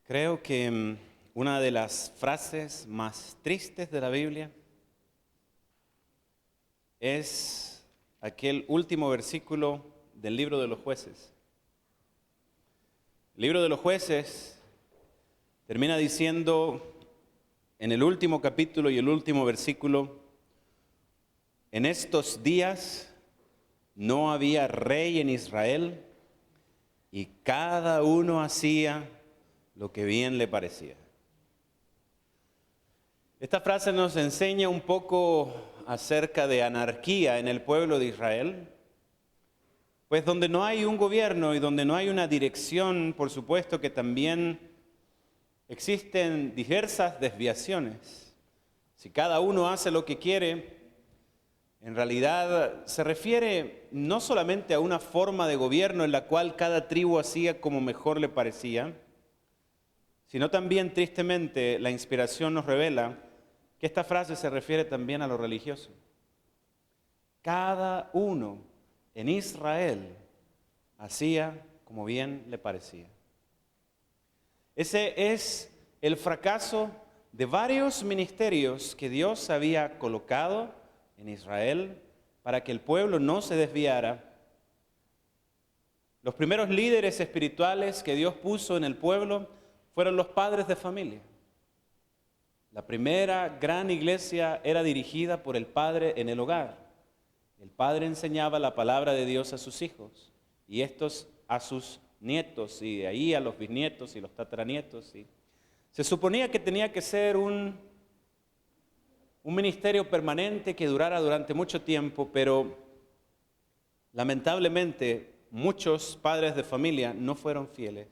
Creo que una de las frases más tristes de la Biblia es aquel último versículo del libro de los jueces. El libro de los jueces termina diciendo en el último capítulo y el último versículo: en estos días no había rey en Israel y cada uno hacía lo que bien le parecía. Esta frase nos enseña un poco acerca de anarquía en el pueblo de Israel, pues donde no hay un gobierno y donde no hay una dirección, por supuesto que también existen diversas desviaciones. Si cada uno hace lo que quiere, en realidad se refiere no solamente a una forma de gobierno en la cual cada tribu hacía como mejor le parecía, sino también, tristemente, la inspiración nos revela que esta frase se refiere también a lo religioso. Cada uno en Israel hacía como bien le parecía. Ese es el fracaso de varios ministerios que Dios había colocado en Israel para que el pueblo no se desviara. Los primeros líderes espirituales que Dios puso en el pueblo fueron los padres de familia. La primera gran iglesia era dirigida por el padre en el hogar. El padre enseñaba la palabra de Dios a sus hijos y estos a sus nietos, y de ahí a los bisnietos y los tataranietos. Se suponía que tenía que ser un ministerio permanente que durara durante mucho tiempo, pero lamentablemente muchos padres de familia no fueron fieles.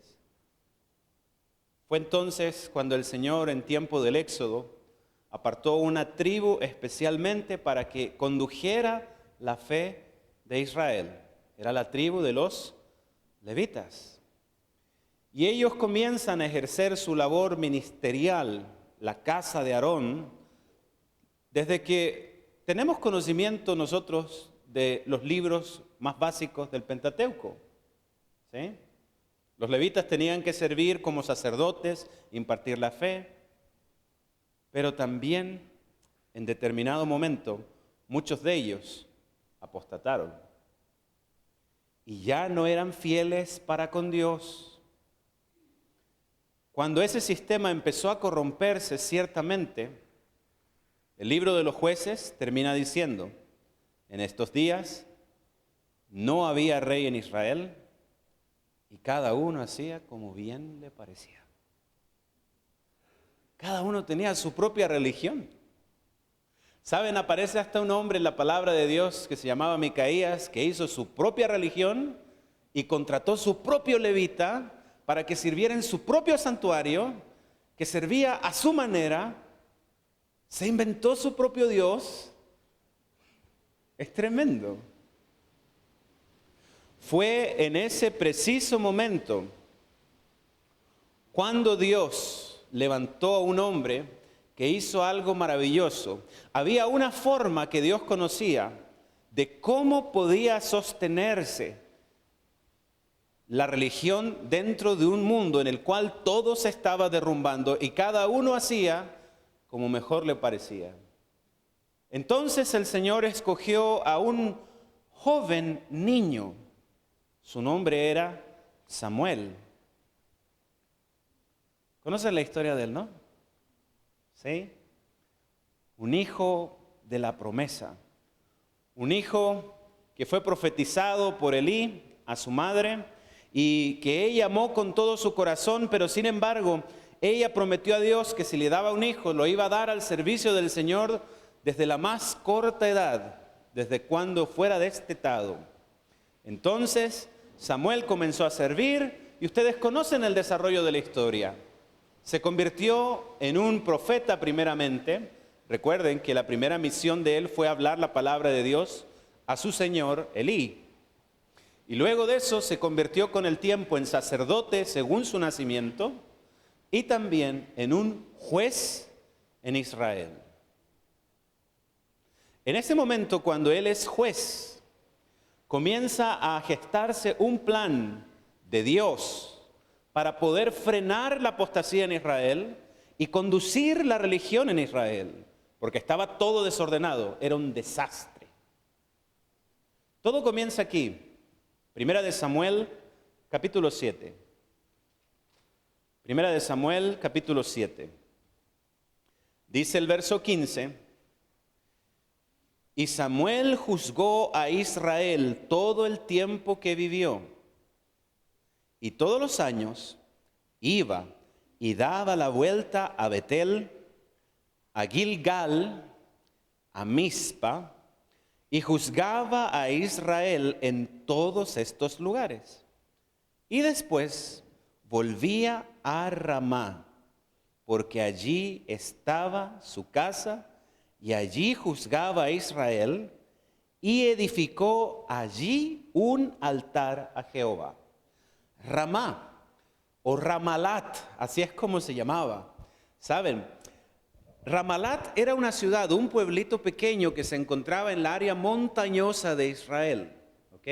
Fue entonces cuando el Señor, en tiempo del Éxodo, apartó una tribu especialmente para que condujera la fe de Israel. Era la tribu de los levitas. Y ellos comienzan a ejercer su labor ministerial, la casa de Aarón, desde que tenemos conocimiento nosotros de los libros más básicos del Pentateuco. ¿Sí? Los levitas tenían que servir como sacerdotes, impartir la fe, pero también en determinado momento muchos de ellos apostataron y ya no eran fieles para con Dios. Cuando ese sistema empezó a corromperse, ciertamente, el libro de los jueces termina diciendo: en estos días no había rey en Israel y cada uno hacía como bien le parecía. Cada uno tenía su propia religión. ¿Saben? Aparece hasta un hombre en la palabra de Dios que se llamaba Micaías, que hizo su propia religión y contrató su propio levita para que sirviera en su propio santuario, que servía a su manera. Se inventó su propio Dios. Es tremendo. Fue en ese preciso momento cuando Dios levantó a un hombre que hizo algo maravilloso. Había una forma que Dios conocía de cómo podía sostenerse la religión dentro de un mundo en el cual todo se estaba derrumbando y cada uno hacía como mejor le parecía. Entonces el Señor escogió a un joven niño. Su nombre era Samuel. ¿Conocen la historia de él, no? ¿Sí? Un hijo de la promesa. Un hijo que fue profetizado por Elí a su madre y que ella amó con todo su corazón, pero sin embargo, ella prometió a Dios que si le daba un hijo, lo iba a dar al servicio del Señor desde la más corta edad, desde cuando fuera destetado. Entonces Samuel comenzó a servir y ustedes conocen el desarrollo de la historia. Se convirtió en un profeta primeramente. Recuerden que la primera misión de él fue hablar la palabra de Dios a su señor Elí. Y luego de eso se convirtió con el tiempo en sacerdote según su nacimiento y también en un juez en Israel. En ese momento, cuando él es juez, comienza a gestarse un plan de Dios para poder frenar la apostasía en Israel y conducir la religión en Israel, porque estaba todo desordenado, era un desastre. Todo comienza aquí, Primera de Samuel, capítulo 7. Primera de Samuel, capítulo 7. Dice el verso 15: y Samuel juzgó a Israel todo el tiempo que vivió, y todos los años iba y daba la vuelta a Betel, a Gilgal, a Mizpa, y juzgaba a Israel en todos estos lugares. Y después volvía a Ramá, porque allí estaba su casa, y allí juzgaba a Israel, y edificó allí un altar a Jehová. Ramá o Ramalat, así es como se llamaba. ¿Saben? Ramalat era una ciudad, un pueblito pequeño que se encontraba en la área montañosa de Israel. ¿Ok?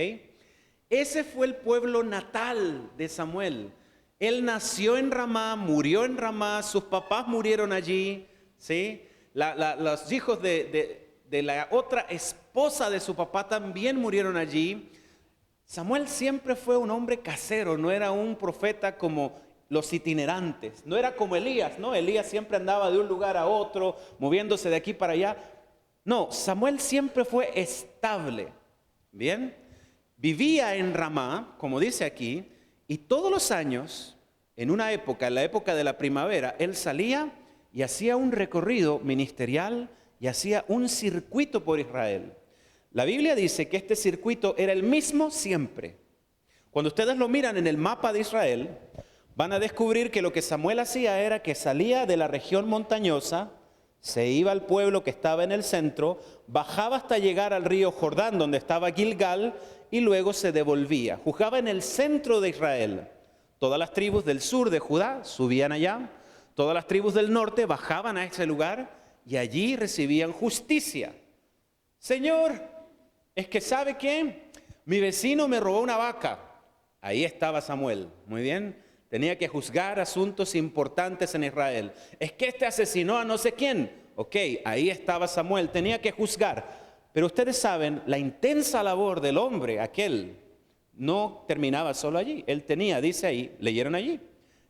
Ese fue el pueblo natal de Samuel. Él nació en Ramá, murió en Ramá, sus papás murieron allí, ¿sí? Los hijos de la otra esposa de su papá también murieron allí. Samuel siempre fue un hombre casero, no era un profeta como los itinerantes, no era como Elías, ¿no? Elías siempre andaba de un lugar a otro, moviéndose de aquí para allá. No, Samuel siempre fue estable, ¿bien? Vivía en Ramá, como dice aquí, y todos los años, en una época, en la época de la primavera, él salía y hacía un recorrido ministerial y hacía un circuito por Israel. La Biblia dice que este circuito era el mismo siempre. Cuando ustedes lo miran en el mapa de Israel, van a descubrir que lo que Samuel hacía era que salía de la región montañosa, se iba al pueblo que estaba en el centro, bajaba hasta llegar al río Jordán, donde estaba Gilgal, y luego se devolvía. Juzgaba en el centro de Israel. Todas las tribus del sur de Judá subían allá, todas las tribus del norte bajaban a ese lugar y allí recibían justicia. Señor, es que ¿sabe qué? Mi vecino me robó una vaca. Ahí estaba Samuel, muy bien. Tenía que juzgar asuntos importantes en Israel. Es que este asesinó a no sé quién. Ok, ahí estaba Samuel, tenía que juzgar. Pero ustedes saben, la intensa labor del hombre, aquel, no terminaba solo allí. Él tenía, dice ahí, leyeron allí.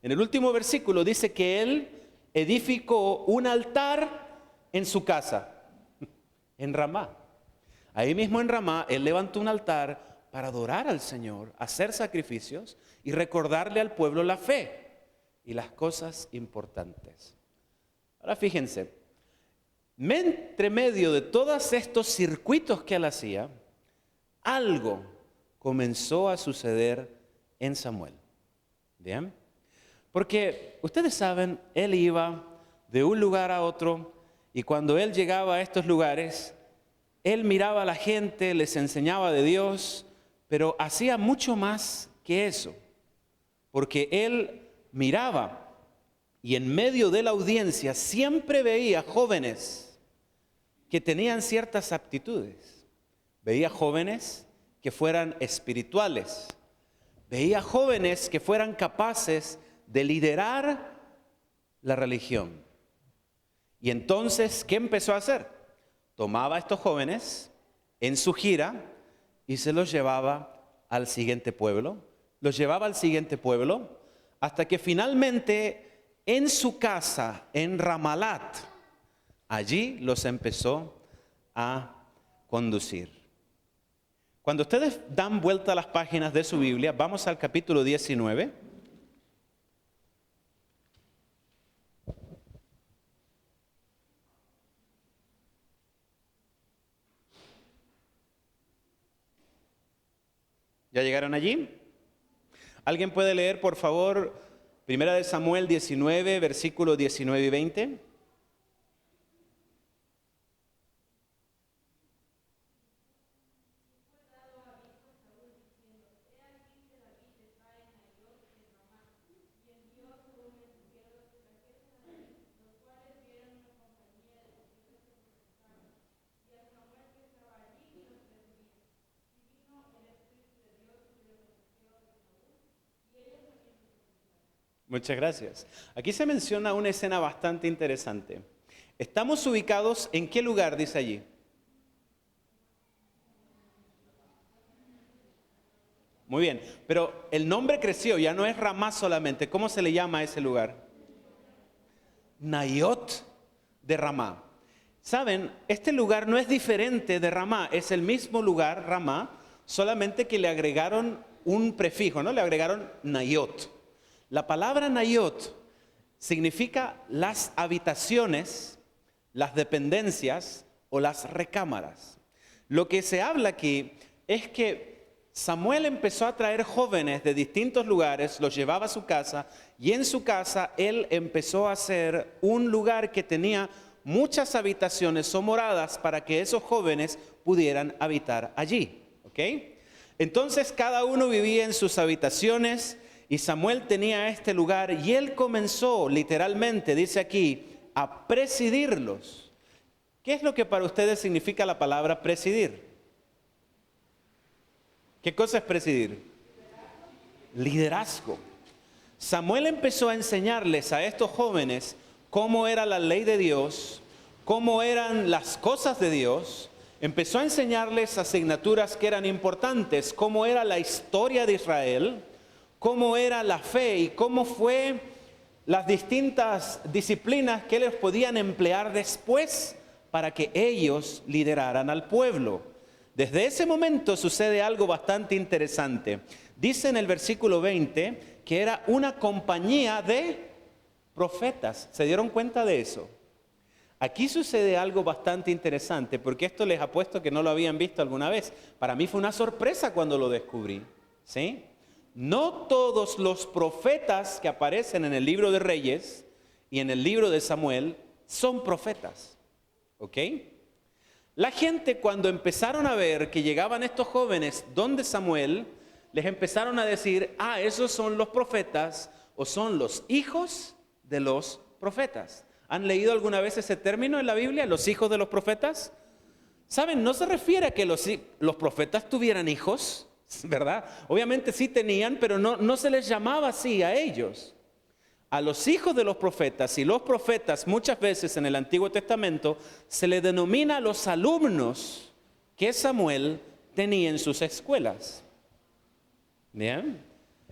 En el último versículo dice que él edificó un altar en su casa, en Ramá. Ahí mismo en Ramá, él levantó un altar para adorar al Señor, hacer sacrificios y recordarle al pueblo la fe y las cosas importantes. Ahora fíjense, entre medio de todos estos circuitos que él hacía, algo comenzó a suceder en Samuel. ¿Bien? Porque ustedes saben, él iba de un lugar a otro y cuando él llegaba a estos lugares, él miraba a la gente, les enseñaba de Dios, pero hacía mucho más que eso, porque él miraba y en medio de la audiencia siempre veía jóvenes que tenían ciertas aptitudes, veía jóvenes que fueran espirituales, veía jóvenes que fueran capaces de liderar la religión. Y entonces, ¿qué empezó a hacer? Tomaba a estos jóvenes en su gira y se los llevaba al siguiente pueblo. Los llevaba al siguiente pueblo hasta que finalmente en su casa, en Ramalat, allí los empezó a conducir. Cuando ustedes dan vuelta a las páginas de su Biblia, vamos al capítulo 19. ¿Ya llegaron allí? ¿Alguien puede leer, por favor, Primera de Samuel 19, versículos 19 y 20? Muchas gracias. Aquí se menciona una escena bastante interesante. Estamos ubicados en qué lugar, dice allí. Muy bien, pero el nombre creció, ya no es Ramá solamente. ¿Cómo se le llama a ese lugar? Nayot de Ramá. Saben, este lugar no es diferente de Ramá, es el mismo lugar, Ramá, solamente que le agregaron un prefijo, ¿no? Le agregaron Nayot. La palabra Nayot significa las habitaciones, las dependencias o las recámaras. Lo que se habla aquí es que Samuel empezó a traer jóvenes de distintos lugares, los llevaba a su casa y en su casa él empezó a hacer un lugar que tenía muchas habitaciones o moradas para que esos jóvenes pudieran habitar allí. ¿Ok? Entonces cada uno vivía en sus habitaciones y Samuel tenía este lugar y él comenzó literalmente, dice aquí, a presidirlos. ¿Qué es lo que para ustedes significa la palabra presidir? ¿Qué cosa es presidir? Liderazgo. Samuel empezó a enseñarles a estos jóvenes cómo era la ley de Dios, cómo eran las cosas de Dios. Empezó a enseñarles asignaturas que eran importantes, cómo era la historia de Israel, cómo era la fe y cómo fue las distintas disciplinas que ellos podían emplear después para que ellos lideraran al pueblo. Desde ese momento sucede algo bastante interesante. Dice en el versículo 20 que era una compañía de profetas. ¿Se dieron cuenta de eso? Aquí sucede algo bastante interesante, porque esto les apuesto que no lo habían visto alguna vez. Para mí fue una sorpresa cuando lo descubrí. ¿Sí? No todos los profetas que aparecen en el libro de Reyes y en el libro de Samuel son profetas. ¿Ok? La gente cuando empezaron a ver que llegaban estos jóvenes donde Samuel, les empezaron a decir, esos son los profetas o son los hijos de los profetas. ¿Han leído alguna vez ese término en la Biblia, los hijos de los profetas? ¿Saben? No se refiere a que los profetas tuvieran hijos, ¿verdad? Obviamente sí tenían, pero no se les llamaba así a ellos. A los hijos de los profetas y los profetas muchas veces en el Antiguo Testamento se le denomina a los alumnos que Samuel tenía en sus escuelas. ¿Bien?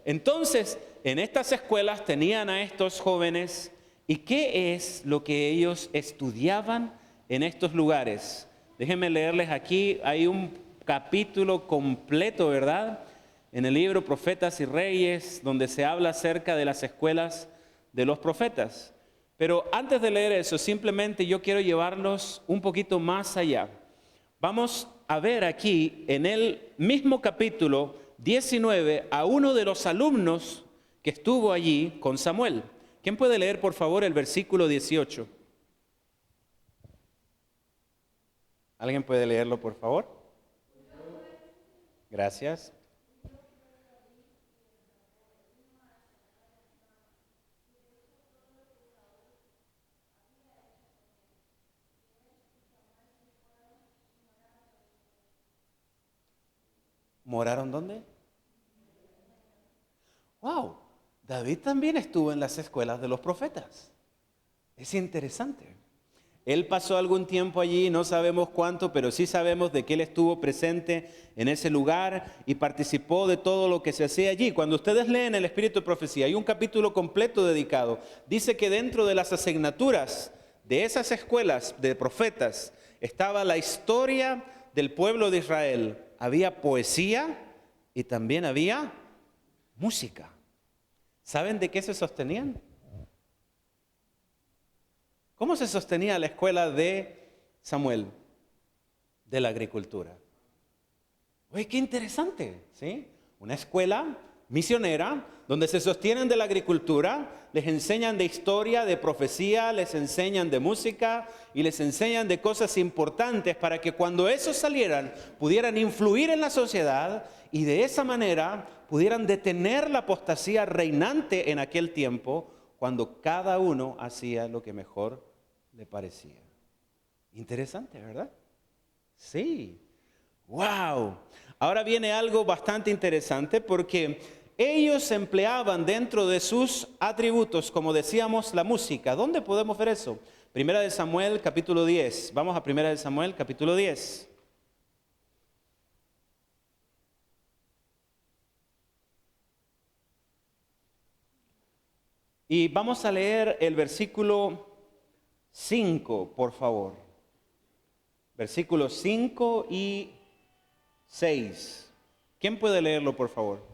Entonces, en estas escuelas tenían a estos jóvenes y ¿qué es lo que ellos estudiaban en estos lugares? Déjenme leerles aquí, hay un capítulo completo, ¿verdad? En el libro Profetas y Reyes, donde se habla acerca de las escuelas de los profetas. Pero antes de leer eso, simplemente yo quiero llevarlos un poquito más allá. Vamos a ver aquí en el mismo capítulo 19 a uno de los alumnos que estuvo allí con Samuel. ¿Quién puede leer por favor el versículo 18? ¿Alguien puede leerlo por favor? Gracias. ¿Moraron dónde? ¡Wow! David también estuvo en las escuelas de los profetas. Es interesante. Él pasó algún tiempo allí, no sabemos cuánto, pero sí sabemos de que él estuvo presente en ese lugar y participó de todo lo que se hacía allí. Cuando ustedes leen el Espíritu de Profecía, hay un capítulo completo dedicado. Dice que dentro de las asignaturas de esas escuelas de profetas estaba la historia del pueblo de Israel. Había poesía y también había música. ¿Saben de qué se sostenían? ¿Cómo se sostenía la escuela de Samuel? De la agricultura. Oye, qué interesante, ¿sí? Una escuela misionera donde se sostienen de la agricultura, les enseñan de historia, de profecía, les enseñan de música y les enseñan de cosas importantes para que cuando esos salieran pudieran influir en la sociedad y de esa manera pudieran detener la apostasía reinante en aquel tiempo cuando cada uno hacía lo que mejor le parecía. Interesante, ¿verdad? Sí. ¡Wow! Ahora viene algo bastante interesante porque ellos empleaban dentro de sus atributos, como decíamos, la música. ¿Dónde podemos ver eso? Primera de Samuel, capítulo 10. Vamos a Primera de Samuel, capítulo 10. Y vamos a leer el versículo 5, por favor. Versículos 5 y 6. ¿Quién puede leerlo, por favor?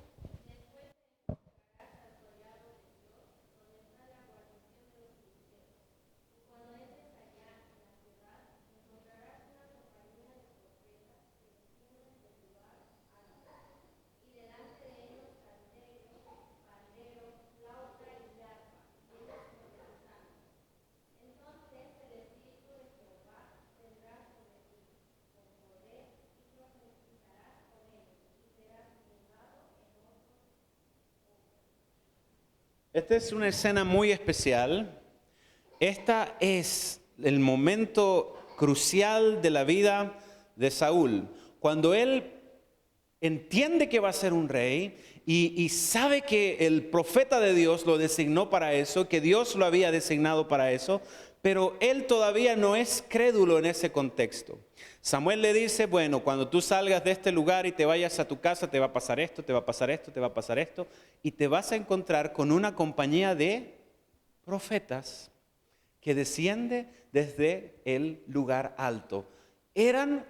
Esta es una escena muy especial. Esta es el momento crucial de la vida de Saúl. Cuando él entiende que va a ser un rey y sabe que el profeta de Dios lo designó para eso, que Dios lo había designado para eso, pero él todavía no es crédulo en ese contexto. Samuel le dice, bueno, cuando tú salgas de este lugar y te vayas a tu casa, te va a pasar esto, te va a pasar esto, te va a pasar esto, y te vas a encontrar con una compañía de profetas que desciende desde el lugar alto. Eran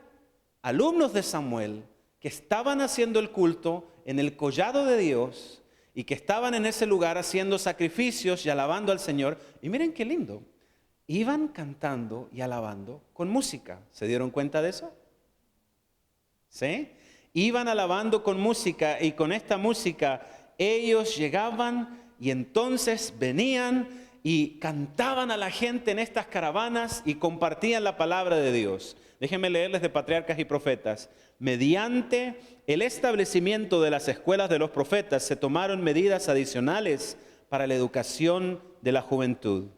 alumnos de Samuel que estaban haciendo el culto en el collado de Dios y que estaban en ese lugar haciendo sacrificios y alabando al Señor. Y miren qué lindo. Iban cantando y alabando con música. ¿Se dieron cuenta de eso? ¿Sí? Iban alabando con música y con esta música ellos llegaban y entonces venían y cantaban a la gente en estas caravanas y compartían la palabra de Dios. Déjenme leerles de Patriarcas y Profetas. Mediante el establecimiento de las escuelas de los profetas se tomaron medidas adicionales para la educación de la juventud.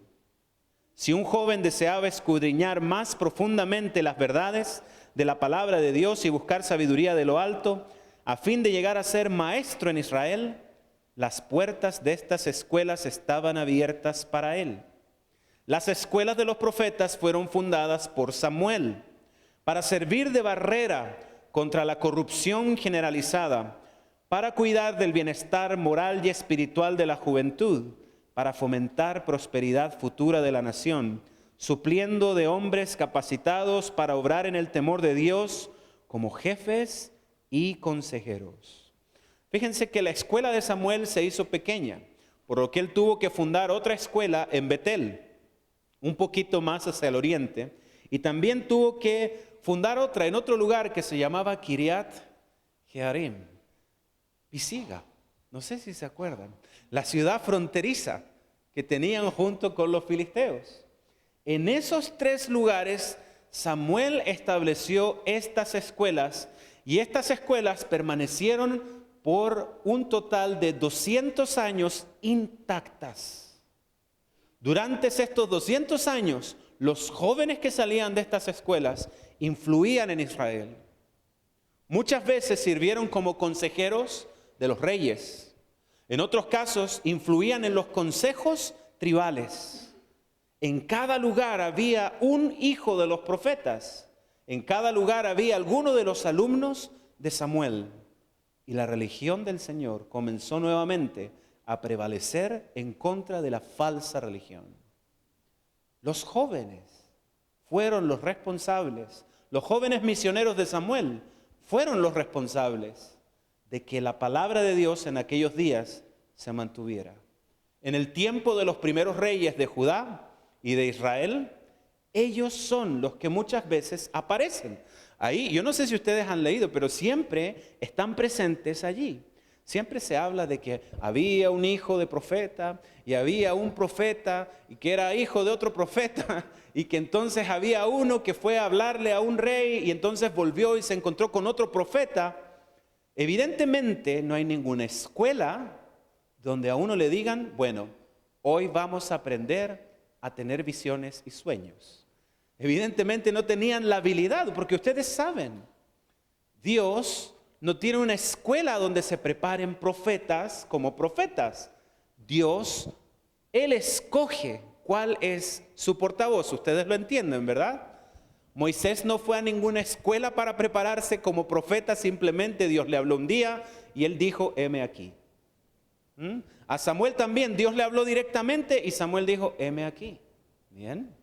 Si un joven deseaba escudriñar más profundamente las verdades de la palabra de Dios y buscar sabiduría de lo alto, a fin de llegar a ser maestro en Israel, las puertas de estas escuelas estaban abiertas para él. Las escuelas de los profetas fueron fundadas por Samuel para servir de barrera contra la corrupción generalizada, para cuidar del bienestar moral y espiritual de la juventud, para fomentar prosperidad futura de la nación, supliendo de hombres capacitados para obrar en el temor de Dios como jefes y consejeros. Fíjense que la escuela de Samuel se hizo pequeña, por lo que él tuvo que fundar otra escuela en Betel, un poquito más hacia el oriente, y también tuvo que fundar otra en otro lugar que se llamaba Kiriat Jearim, Pisiga. No sé si se acuerdan, la ciudad fronteriza que tenían junto con los filisteos. En esos tres lugares Samuel estableció estas escuelas y estas escuelas permanecieron por un total de 200 años intactas. Durante estos 200 años, los jóvenes que salían de estas escuelas influían en Israel. Muchas veces sirvieron como consejeros de los reyes. En otros casos, influían en los consejos tribales. En cada lugar había un hijo de los profetas. En cada lugar había alguno de los alumnos de Samuel. Y la religión del Señor comenzó nuevamente a prevalecer en contra de la falsa religión. Los jóvenes fueron los responsables. Los jóvenes misioneros de Samuel fueron los responsables de que la palabra de Dios en aquellos días se mantuviera. En el tiempo de los primeros reyes de Judá y de Israel, ellos son los que muchas veces aparecen. Ahí, yo no sé si ustedes han leído, pero siempre están presentes allí. Siempre se habla de que había un hijo de profeta y había un profeta y que era hijo de otro profeta y que entonces había uno que fue a hablarle a un rey y entonces volvió y se encontró con otro profeta. Evidentemente no hay ninguna escuela donde a uno le digan, bueno, hoy vamos a aprender a tener visiones y sueños. Evidentemente no tenían la habilidad, porque ustedes saben, Dios no tiene una escuela donde se preparen profetas como profetas. Dios, Él escoge cuál es su portavoz. Ustedes lo entienden, ¿verdad? Moisés no fue a ninguna escuela para prepararse como profeta, simplemente Dios le habló un día y él dijo, heme aquí. A Samuel también Dios le habló directamente y Samuel dijo, heme aquí. Bien.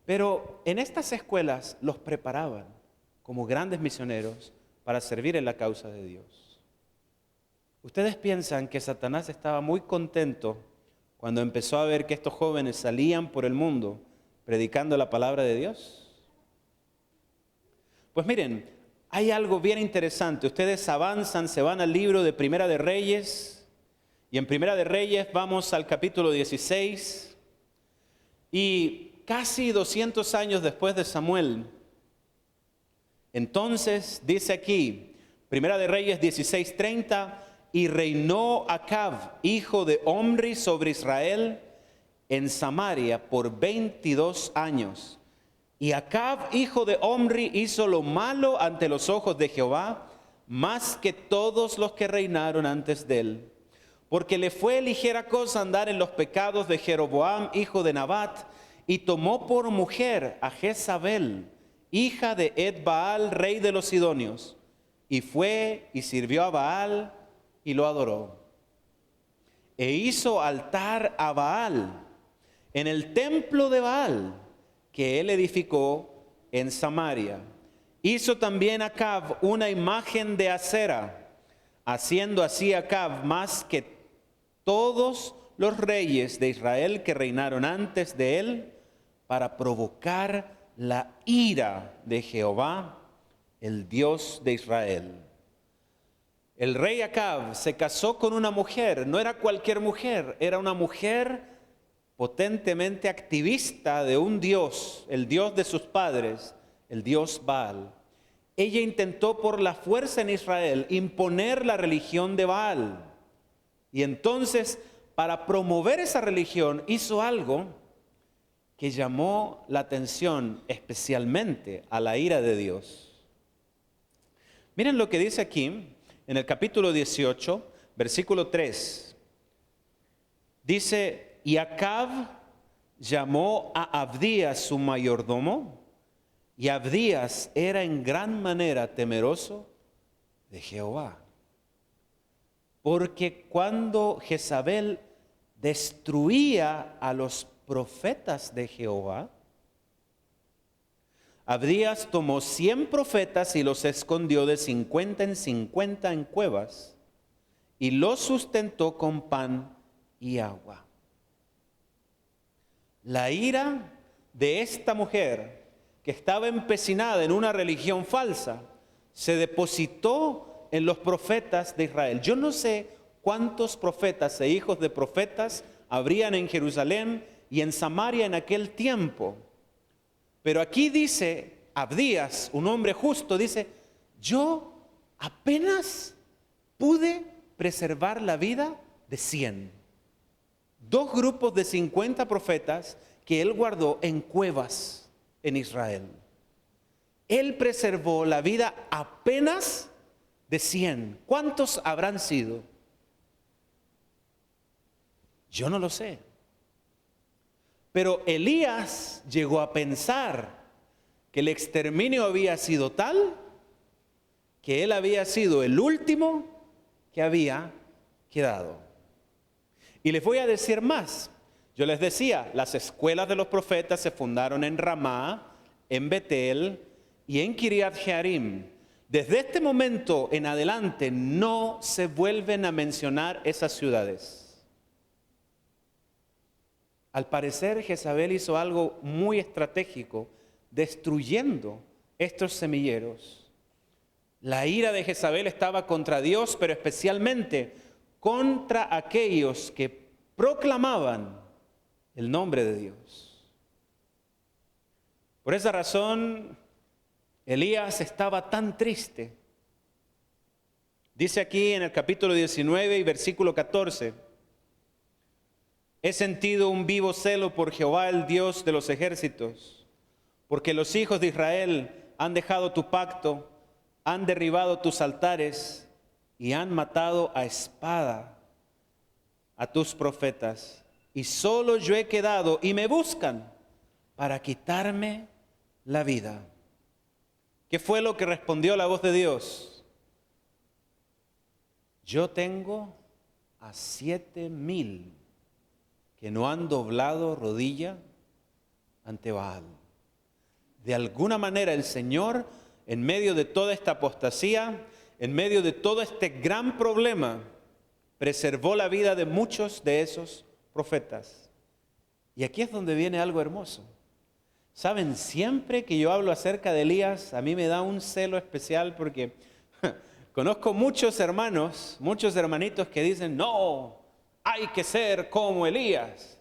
Pero en estas escuelas los preparaban como grandes misioneros para servir en la causa de Dios. ¿Ustedes piensan que Satanás estaba muy contento cuando empezó a ver que estos jóvenes salían por el mundo predicando la palabra de Dios? Pues miren, hay algo bien interesante. Ustedes avanzan, se van al libro de Primera de Reyes, y en Primera de Reyes vamos al capítulo 16, y casi 200 años después de Samuel, entonces dice aquí, Primera de Reyes 16:30, y reinó Acab, hijo de Omri, sobre Israel en Samaria por 22 años. Y Acab, hijo de Omri, hizo lo malo ante los ojos de Jehová, más que todos los que reinaron antes de él. Porque le fue ligera cosa andar en los pecados de Jeroboam, hijo de Nabat, y tomó por mujer a Jezabel, hija de Ed-Baal, rey de los Sidonios, y fue y sirvió a Baal y lo adoró. E hizo altar a Baal en el templo de Baal, que él edificó en Samaria. Hizo también Acab una imagen de acera, haciendo así Acab más que todos los reyes de Israel que reinaron antes de él, para provocar la ira de Jehová, el Dios de Israel. El rey Acab se casó con una mujer, no era cualquier mujer, era una mujer potentemente activista de un Dios, el Dios de sus padres, el Dios Baal. Ella intentó por la fuerza en Israel imponer la religión de Baal. Y entonces, para promover esa religión, hizo algo que llamó la atención especialmente a la ira de Dios. Miren lo que dice aquí, en el capítulo 18, versículo 3. Dice, y Acab llamó a Abdías su mayordomo, y Abdías era en gran manera temeroso de Jehová. Porque cuando Jezabel destruía a los profetas de Jehová, Abdías tomó 100 profetas y los escondió de 50 en 50 en cuevas, y los sustentó con pan y agua. La ira de esta mujer, que estaba empecinada en una religión falsa, se depositó en los profetas de Israel. Yo no sé cuántos profetas e hijos de profetas habrían en Jerusalén y en Samaria en aquel tiempo. Pero aquí dice Abdías, un hombre justo, dice, yo apenas pude preservar la vida de 100. 2 grupos de 50 profetas que él guardó en cuevas en Israel. Él preservó la vida apenas de 100. ¿Cuántos habrán sido? Yo no lo sé. Pero Elías llegó a pensar que el exterminio había sido tal que él había sido el último que había quedado. Y les voy a decir más. Yo les decía, las escuelas de los profetas se fundaron en Ramá, en Betel y en Kiriat Jearim. Desde este momento en adelante no se vuelven a mencionar esas ciudades. Al parecer Jezabel hizo algo muy estratégico, destruyendo estos semilleros. La ira de Jezabel estaba contra Dios, pero especialmente contra aquellos que proclamaban el nombre de Dios. Por esa razón, Elías estaba tan triste. Dice aquí en el capítulo 19 y versículo 14, he sentido un vivo celo por Jehová, el Dios de los ejércitos, porque los hijos de Israel han dejado tu pacto han derribado tus altares y han matado a espada a tus profetas, y solo yo he quedado y me buscan para quitarme la vida. ¿Qué fue lo que respondió la voz de Dios? Yo tengo a 7,000 que no han doblado rodilla ante Baal. De alguna manera el Señor, en medio de toda esta apostasía, en medio de todo este gran problema, preservó la vida de muchos de esos profetas. Y aquí es donde viene algo hermoso. Saben, siempre que yo hablo acerca de Elías, a mí me da un celo especial porque conozco muchos hermanos, muchos hermanitos que dicen, no, hay que ser como Elías.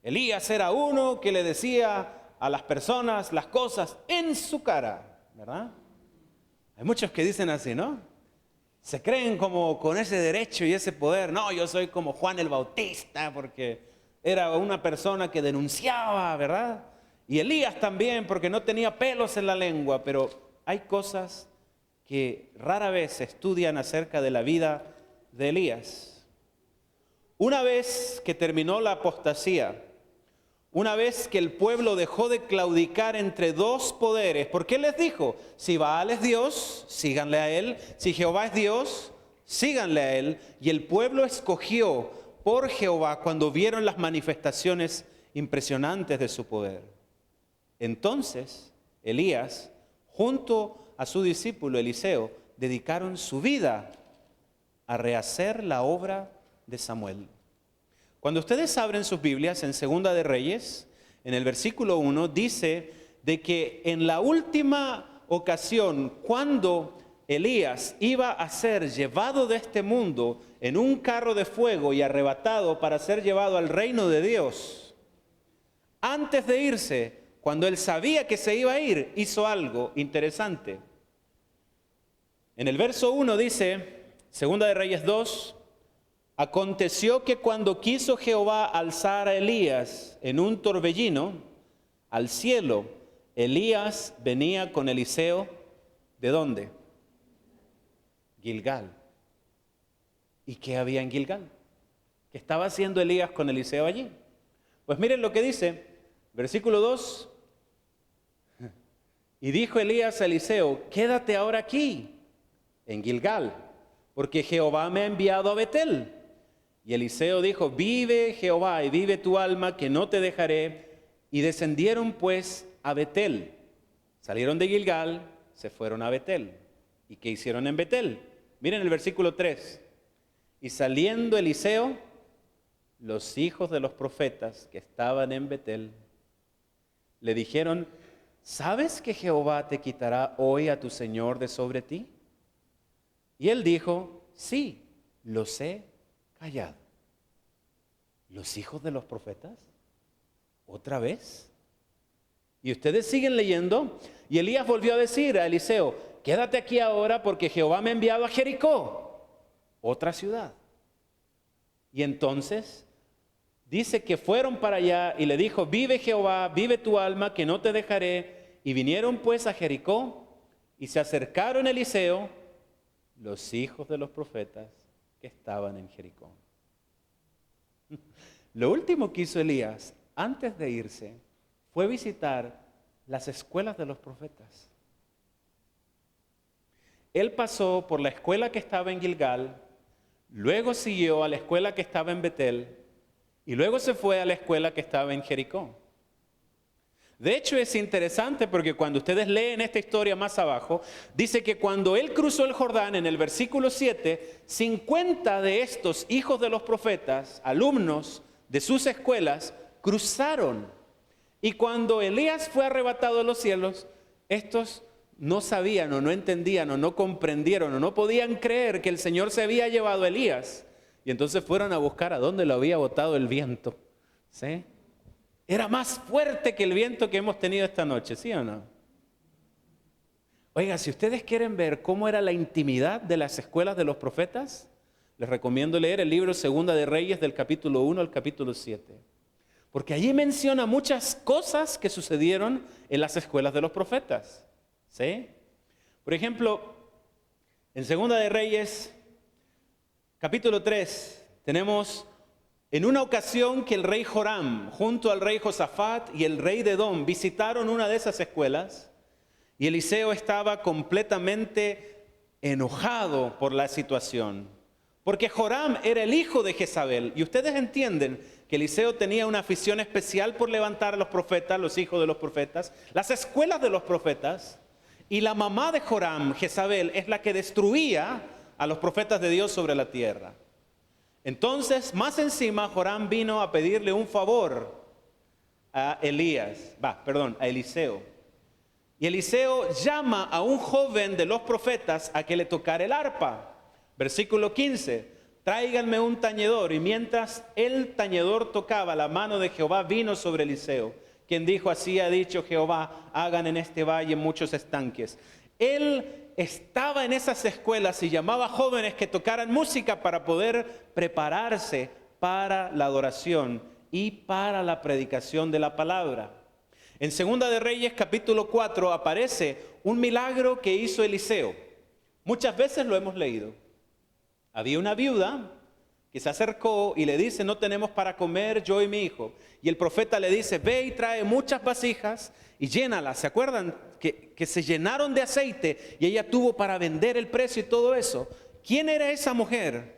Elías era uno que le decía a las personas las cosas en su cara, ¿verdad? Hay muchos que dicen así, ¿no? Se creen como con ese derecho y ese poder. No, yo soy como Juan el Bautista porque era una persona que denunciaba, ¿verdad? Y Elías también porque no tenía pelos en la lengua. Pero hay cosas que rara vez se estudian acerca de la vida de Elías. Una vez que terminó la apostasía, una vez que el pueblo dejó de claudicar entre dos poderes, porque Él les dijo, si Baal es Dios, síganle a Él, si Jehová es Dios, síganle a Él, y el pueblo escogió por Jehová cuando vieron las manifestaciones impresionantes de su poder. Entonces, Elías, junto a su discípulo Eliseo, dedicaron su vida a rehacer la obra de Samuel. Cuando ustedes abren sus Biblias en Segunda de Reyes, en el versículo 1, dice de que en la última ocasión, cuando Elías iba a ser llevado de este mundo en un carro de fuego y arrebatado para ser llevado al reino de Dios, antes de irse, cuando él sabía que se iba a ir, hizo algo interesante. En el verso 1 dice, Segunda de Reyes 2, aconteció que cuando quiso Jehová alzar a Elías en un torbellino al cielo, Elías venía con Eliseo, ¿de dónde? Gilgal. ¿Y qué había en Gilgal? ¿Qué estaba haciendo Elías con Eliseo allí? Pues miren lo que dice, versículo 2. Y dijo Elías a Eliseo, quédate ahora aquí, en Gilgal, porque Jehová me ha enviado a Betel. Y Eliseo dijo, vive Jehová y vive tu alma, que no te dejaré. Y descendieron pues a Betel. Salieron de Gilgal, se fueron a Betel. ¿Y qué hicieron en Betel? Miren el versículo 3. Y saliendo Eliseo, los hijos de los profetas que estaban en Betel, le dijeron, ¿sabes que Jehová te quitará hoy a tu señor de sobre ti? Y él dijo, sí, lo sé. Callado. ¿Los hijos de los profetas? ¿Otra vez? Y ustedes siguen leyendo. Y Elías volvió a decir a Eliseo, quédate aquí ahora porque Jehová me ha enviado a Jericó, otra ciudad. Y entonces dice que fueron para allá y le dijo, vive Jehová, vive tu alma, que no te dejaré. Y vinieron pues a Jericó y se acercaron a Eliseo, los hijos de los profetas que estaban en Jericó. Lo último que hizo Elías antes de irse fue visitar las escuelas de los profetas. Él pasó por la escuela que estaba en Gilgal, luego siguió a la escuela que estaba en Betel y luego se fue a la escuela que estaba en Jericó. De hecho, es interesante porque cuando ustedes leen esta historia más abajo, dice que cuando él cruzó el Jordán, en el versículo 7, 50 de estos hijos de los profetas, alumnos de sus escuelas, cruzaron. Y cuando Elías fue arrebatado a los cielos, estos no sabían o no entendían o no comprendieron o no podían creer que el Señor se había llevado a Elías. Y entonces fueron a buscar a dónde lo había botado el viento. ¿Sí? Era más fuerte que el viento que hemos tenido esta noche, ¿sí o no? Oiga, si ustedes quieren ver cómo era la intimidad de las escuelas de los profetas, les recomiendo leer el libro Segunda de Reyes del capítulo 1 al capítulo 7. Porque allí menciona muchas cosas que sucedieron en las escuelas de los profetas. ¿Sí? Por ejemplo, En Segunda de Reyes, capítulo 3, tenemos en una ocasión que el rey Joram, junto al rey Josafat y el rey de Edom, visitaron una de esas escuelas y Eliseo estaba completamente enojado por la situación. Porque Joram era el hijo de Jezabel y ustedes entienden que Eliseo tenía una afición especial por levantar a los profetas, los hijos de los profetas, las escuelas de los profetas. Y la mamá de Joram, Jezabel, es la que destruía a los profetas de Dios sobre la tierra. Entonces, más encima, Joram vino a pedirle un favor a Eliseo. Y Eliseo llama a un joven de los profetas a que le tocara el arpa. Versículo 15, tráiganme un tañedor. Y mientras el tañedor tocaba, la mano de Jehová vino sobre Eliseo, quien dijo, así ha dicho Jehová, hagan en este valle muchos estanques. Él estaba en esas escuelas y llamaba a jóvenes que tocaran música para poder prepararse para la adoración y para la predicación de la palabra. En Segunda de Reyes, capítulo 4, aparece un milagro que hizo Eliseo. Muchas veces lo hemos leído. Había una viuda que se acercó y le dice, no tenemos para comer yo y mi hijo. Y el profeta le dice, ve y trae muchas vasijas y llénalas. ¿Se acuerdan que se llenaron de aceite y ella tuvo para vender el precio y todo eso? ¿Quién era esa mujer?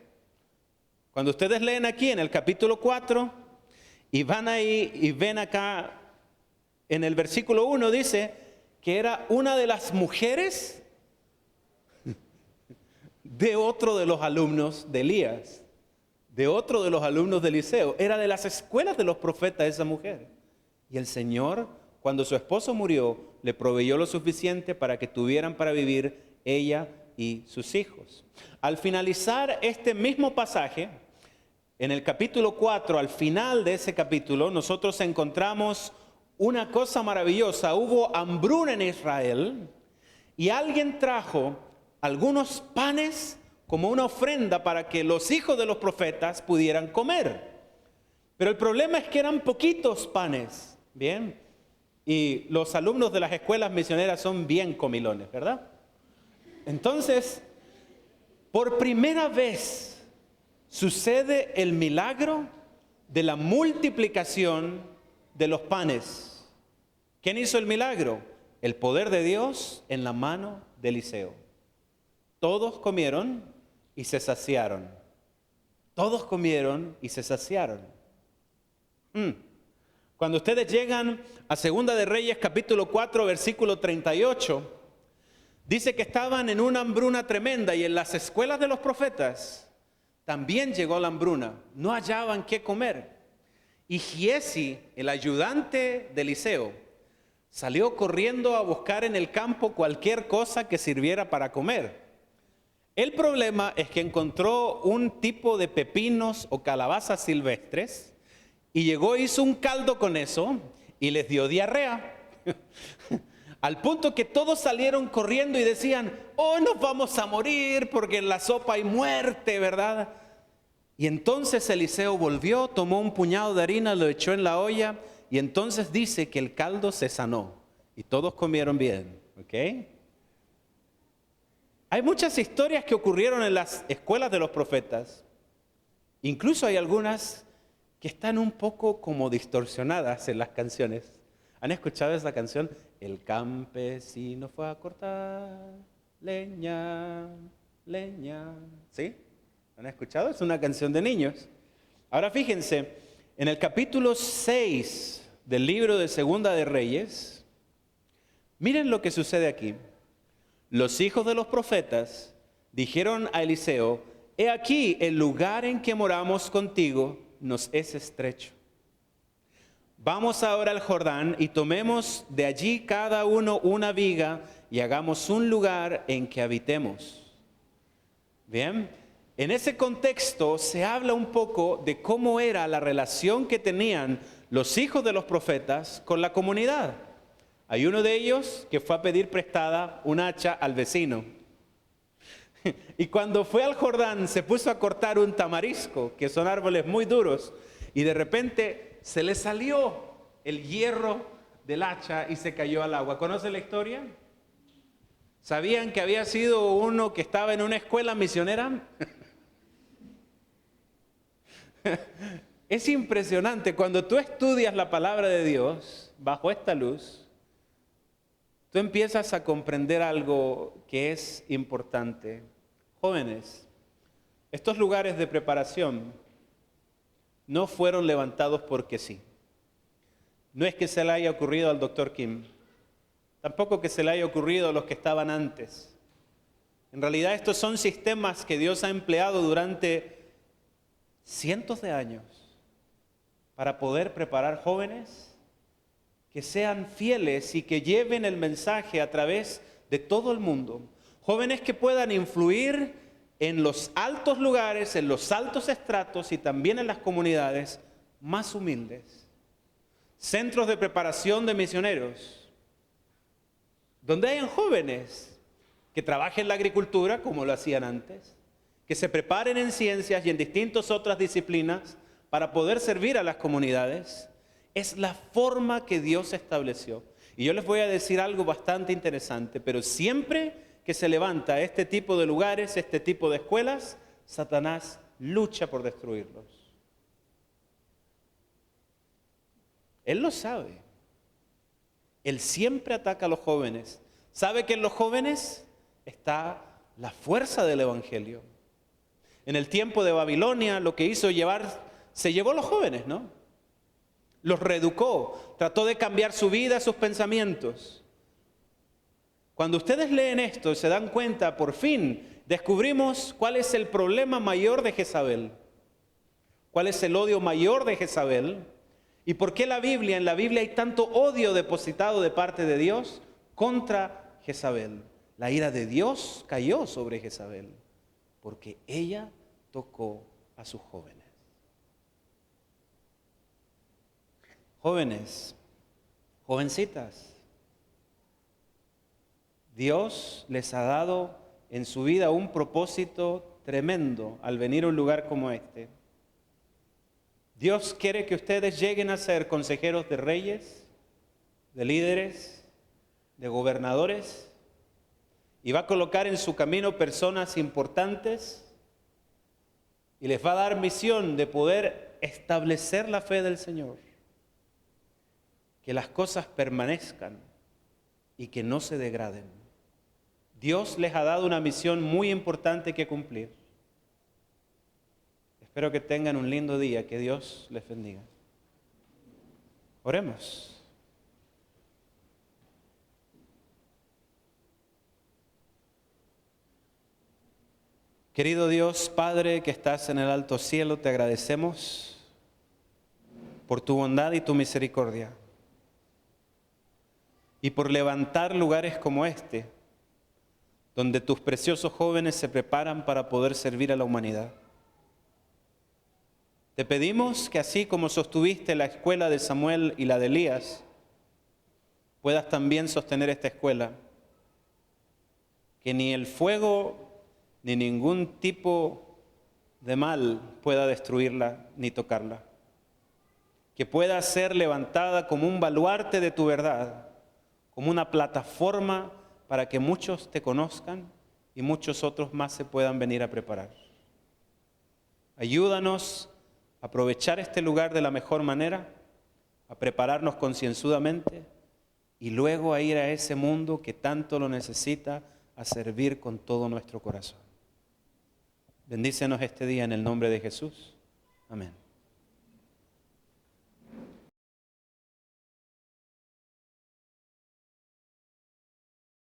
Cuando ustedes leen aquí en el capítulo 4 y van ahí y ven acá en el versículo 1 dice que era una de las mujeres de otro de los alumnos de Elías. De otro de los alumnos de Eliseo. Era de las escuelas de los profetas esa mujer. Y el Señor, cuando su esposo murió, le proveyó lo suficiente para que tuvieran para vivir ella y sus hijos. Al finalizar este mismo pasaje, en el capítulo 4, al final de ese capítulo, nosotros encontramos una cosa maravillosa. Hubo hambruna en Israel y alguien trajo algunos panes como una ofrenda para que los hijos de los profetas pudieran comer. Pero el problema es que eran poquitos panes, ¿bien? Y los alumnos de las escuelas misioneras son bien comilones, ¿verdad? Entonces, por primera vez sucede el milagro de la multiplicación de los panes. ¿Quién hizo el milagro? El poder de Dios en la mano de Eliseo. Todos comieron y se saciaron. Todos comieron y se saciaron. Cuando ustedes llegan a Segunda de Reyes, capítulo 4, versículo 38, dice que estaban en una hambruna tremenda y en las escuelas de los profetas también llegó la hambruna. No hallaban qué comer. Y Giesi, el ayudante de Eliseo, salió corriendo a buscar en el campo cualquier cosa que sirviera para comer. El problema es que encontró un tipo de pepinos o calabazas silvestres y llegó, hizo un caldo con eso y les dio diarrea. Al punto que todos salieron corriendo y decían, oh, nos vamos a morir porque en la sopa hay muerte, ¿verdad? Y entonces Eliseo volvió, tomó un puñado de harina, lo echó en la olla y entonces dice que el caldo se sanó y todos comieron bien, ¿ok? Hay muchas historias que ocurrieron en las escuelas de los profetas. Incluso hay algunas que están un poco como distorsionadas en las canciones. ¿Han escuchado esa canción? El campesino fue a cortar leña, leña. ¿Sí? ¿Han escuchado? Es una canción de niños. Ahora fíjense, en el capítulo 6 del libro de Segunda de Reyes, miren lo que sucede aquí. Los hijos de los profetas dijeron a Eliseo, he aquí el lugar en que moramos contigo nos es estrecho. Vamos ahora al Jordán y tomemos de allí cada uno una viga y hagamos un lugar en que habitemos. Bien, en ese contexto se habla un poco de cómo era la relación que tenían los hijos de los profetas con la comunidad. Hay uno de ellos que fue a pedir prestada un hacha al vecino. Y cuando fue al Jordán se puso a cortar un tamarisco, que son árboles muy duros, y de repente se le salió el hierro del hacha y se cayó al agua. ¿Conoce la historia? ¿Sabían que había sido uno que estaba en una escuela misionera? Es impresionante cuando tú estudias la palabra de Dios bajo esta luz, tú empiezas a comprender algo que es importante. Jóvenes, estos lugares de preparación no fueron levantados porque sí. No es que se le haya ocurrido al doctor Kim, tampoco que se le haya ocurrido a los que estaban antes. En realidad estos son sistemas que Dios ha empleado durante cientos de años para poder preparar jóvenes que sean fieles y que lleven el mensaje a través de todo el mundo. Jóvenes que puedan influir en los altos lugares, en los altos estratos y también en las comunidades más humildes. Centros de preparación de misioneros, donde hayan jóvenes que trabajen en la agricultura como lo hacían antes, que se preparen en ciencias y en distintas otras disciplinas para poder servir a las comunidades. Es la forma que Dios estableció. Y yo les voy a decir algo bastante interesante, pero siempre que se levanta este tipo de lugares, este tipo de escuelas, Satanás lucha por destruirlos. Él lo sabe. Él siempre ataca a los jóvenes. Sabe que en los jóvenes está la fuerza del evangelio. En el tiempo de Babilonia lo que hizo se llevó a los jóvenes, ¿no? Los reeducó, trató de cambiar su vida, sus pensamientos. Cuando ustedes leen esto y se dan cuenta, por fin descubrimos cuál es el problema mayor de Jezabel, cuál es el odio mayor de Jezabel y por qué en la Biblia hay tanto odio depositado de parte de Dios contra Jezabel. La ira de Dios cayó sobre Jezabel porque ella tocó a sus jóvenes. Jóvenes, jovencitas, Dios les ha dado en su vida un propósito tremendo al venir a un lugar como este. Dios quiere que ustedes lleguen a ser consejeros de reyes, de líderes, de gobernadores, y va a colocar en su camino personas importantes y les va a dar misión de poder establecer la fe del Señor, que las cosas permanezcan y que no se degraden. Dios les ha dado una misión muy importante que cumplir. Espero que tengan un lindo día, que Dios les bendiga. Oremos. Querido Dios, Padre que estás en el alto cielo, te agradecemos por tu bondad y tu misericordia y por levantar lugares como este, donde tus preciosos jóvenes se preparan para poder servir a la humanidad. Te pedimos que así como sostuviste la escuela de Samuel y la de Elías, puedas también sostener esta escuela, que ni el fuego ni ningún tipo de mal pueda destruirla ni tocarla, que pueda ser levantada como un baluarte de tu verdad, como una plataforma para que muchos te conozcan y muchos otros más se puedan venir a preparar. Ayúdanos a aprovechar este lugar de la mejor manera, a prepararnos concienzudamente y luego a ir a ese mundo que tanto lo necesita, a servir con todo nuestro corazón. Bendícenos este día en el nombre de Jesús. Amén.